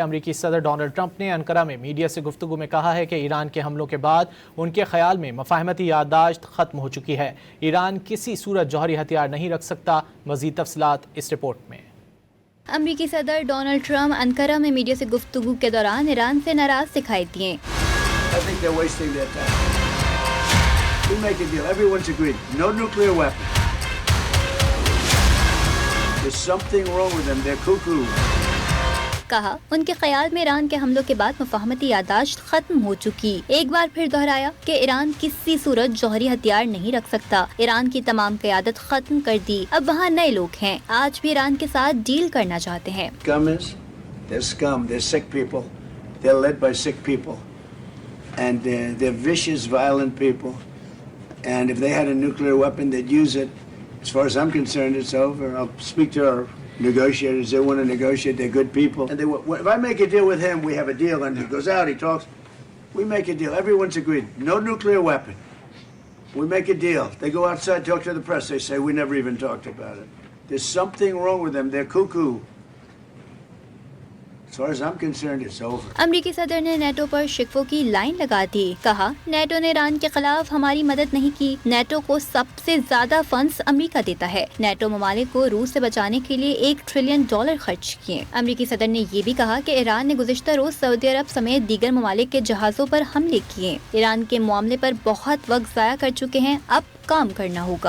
अमेरिकी सदर Donald Trump ने अंकारा में मीडिया से गुफ्तगू में कहा है कि ईरान के हमलों के बाद उनके ख्याल में मफाहमती याददाश्त खत्म हो चुकी है। ईरान किसी सूरत जौहरी हथियार नहीं रख सकता। मजीद तफसीलात इस रिपोर्ट में। अमेरिकी सदर डोनाल्ड ट्रंप अंकारा में मीडिया से गुफ्तगू के दौरान ईरान से नाराज दिखाई दिए। कहा उनके ख्याल में ईरान के हमलों के बाद मुफाहमती याददाश्त खत्म हो चुकी। एक बार फिर दोहराया कि ईरान किसी सूरत जौहरी हथियार नहीं रख सकता। ईरान की तमाम क़यादत खत्म कर दी। अब वहाँ नए लोग हैं। आज भी ईरान के साथ डील करना चाहते हैं। As far as I'm concerned, it's over. I'll speak to our negotiators. They want to negotiate. They're good people. And if I make a deal with him, we have a deal. And he goes out, he talks. We make a deal. Everyone's agreed. No nuclear weapon. We make a deal. They go outside, talk to the press. They say, we never even talked about it. There's something wrong with them. They're cuckoo. As far as I'm concerned, it's over. अमेरिकी सदर ने NATO पर शिकवों की line लगा दी। कहा NATO ने Iran के खिलाफ हमारी मदद नहीं की। नेटो को सबसे ज्यादा फंड्स अमेरिका देता है। नेटो ममालिक को रूस से बचाने के लिए $1 ट्रिलियन खर्च किए। अमेरिकी सदर ने ये भी कहा कि ईरान ने गुज़िश्ता रोज सऊदी अरब समेत दीगर ममालिक के जहाजों पर हमले किए। ईरान के मामले पर बहुत वक्त ज़ाया कर चुके हैं। अब काम करना होगा।